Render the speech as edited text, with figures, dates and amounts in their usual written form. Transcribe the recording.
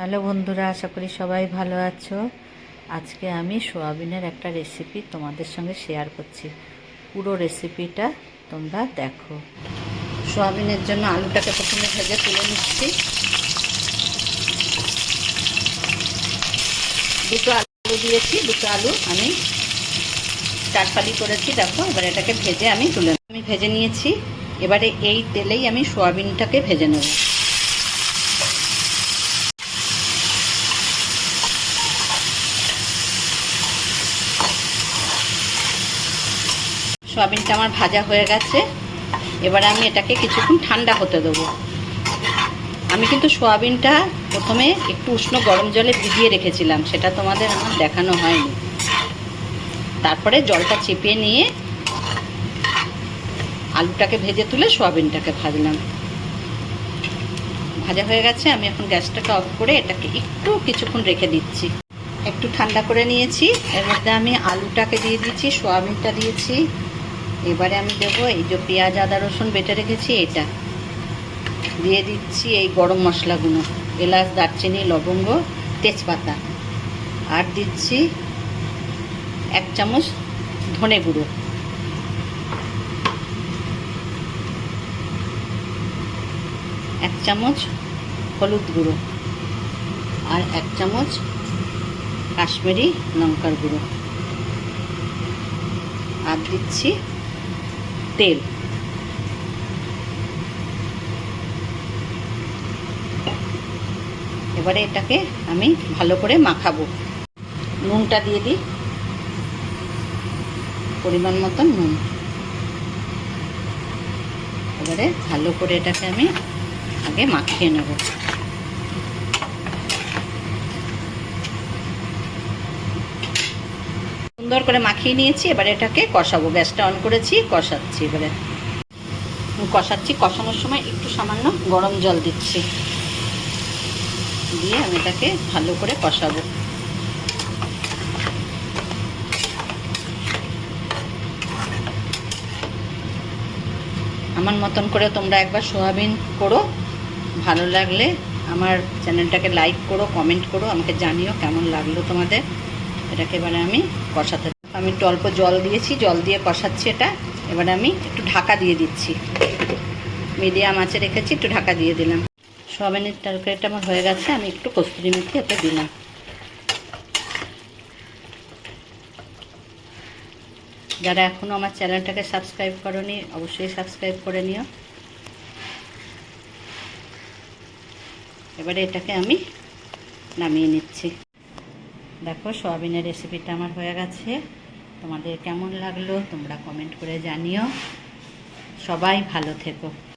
Hello বন্ধুরা, আশা করি সবাই ভালো আছো। আজকে আমি সোয়াবিনের একটা রেসিপি তোমাদের সঙ্গে শেয়ার করছি। পুরো রেসিপিটা তোমরা দেখো। সোয়াবিনের জন্য আলুটাকে প্রথমে ভেজে তুলে নিচ্ছি। দুটো আলু দিয়েছি, দুটো আলু আমি চারফালি করেছি। দেখো, এবার এটাকে ভেজে আমি ভেজে নিয়েছি। এবারে এই তেলেই আমি সোয়াবিনটাকে ভেজে নেব। সোয়াবিনটা আমার ভাজা হয়ে গেছে। এবারে আমি এটাকে কিছুক্ষণ ঠান্ডা হতে দেবো। আমি কিন্তু সোয়াবিনটা প্রথমে একটু উষ্ণ গরম জলে ভিজিয়ে রেখেছিলাম, সেটা তোমাদের আমার দেখানো হয়নি। তারপরে জলটা চেপে নিয়ে আলুটাকে ভেজে তুলে সোয়াবিনটাকে ভাজলাম। ভাজা হয়ে গেছে। আমি এখন গ্যাসটাকে অফ করে এটাকে একটু কিছুক্ষণ রেখে দিচ্ছি। একটু ঠান্ডা করে নিয়েছি। এর মধ্যে আমি আলুটাকে দিয়ে দিচ্ছি, সোয়াবিনটা দিয়েছি। এবারে আমি দেবো এই যে পেঁয়াজ আদা রসুন বেটে রেখেছি, এটা দিয়ে দিচ্ছি। এই গরম মশলাগুলো, এলাচ দারচিনি লবঙ্গ তেজপাতা, আর দিচ্ছি 1 চামচ ধনে গুঁড়ো, এক চামচ হলুদ গুঁড়ো, আর 1 চামচ কাশ্মীরি লঙ্কার গুঁড়ো, আর দিচ্ছি তেল। এবারে এটাকে আমি ভালো করে মাখাবো। নুনটা দিয়ে দিই, পরিমাণ মতন নুন। এবারে ভালো করে এটাকে আমি আগে মাখিয়ে নেব। সুন্দর করে মাখিয়ে নিয়েছি। এবারে এটাকে কষাবো। গ্যাসটা অন করেছি, কষাচ্ছি। এবারে কষানোর সময় একটু সামান্য গরম জল দিচ্ছি, দিয়ে আমি এটাকে ভালো করে কষাবো। আমার মতন করে তোমরা একবার সোয়াবিন করো। ভালো লাগলে আমার চ্যানেলটাকে লাইক করো, কমেন্ট করো, আমাকে জানিও কেমন লাগলো তোমাদের। এটাকে এবারে আমি কষাতে, আমি একটু অল্প জল দিয়েছি, জল দিয়ে কষাচ্ছি এটা। এবারে আমি একটু ঢাকা দিয়ে দিচ্ছি। মিডিয়াম আঁচে রেখেছি, একটু ঢাকা দিয়ে দিলাম। সোয়াবিনের তরকারিটা আমার হয়ে গেছে। আমি একটু কস্তুরি মেথি এতে দিলাম। যারা এখনও আমার চ্যানেলটাকে সাবস্ক্রাইব করোনি, অবশ্যই সাবস্ক্রাইব করে নিও। এবারে এটাকে আমি নামিয়ে নিচ্ছি। দেখো, সোয়াবিনের রেসিপিটা আমার হয়ে গেছে। তোমাদের কেমন লাগলো তোমরা কমেন্ট করে জানিও। সবাই ভালো থেকো।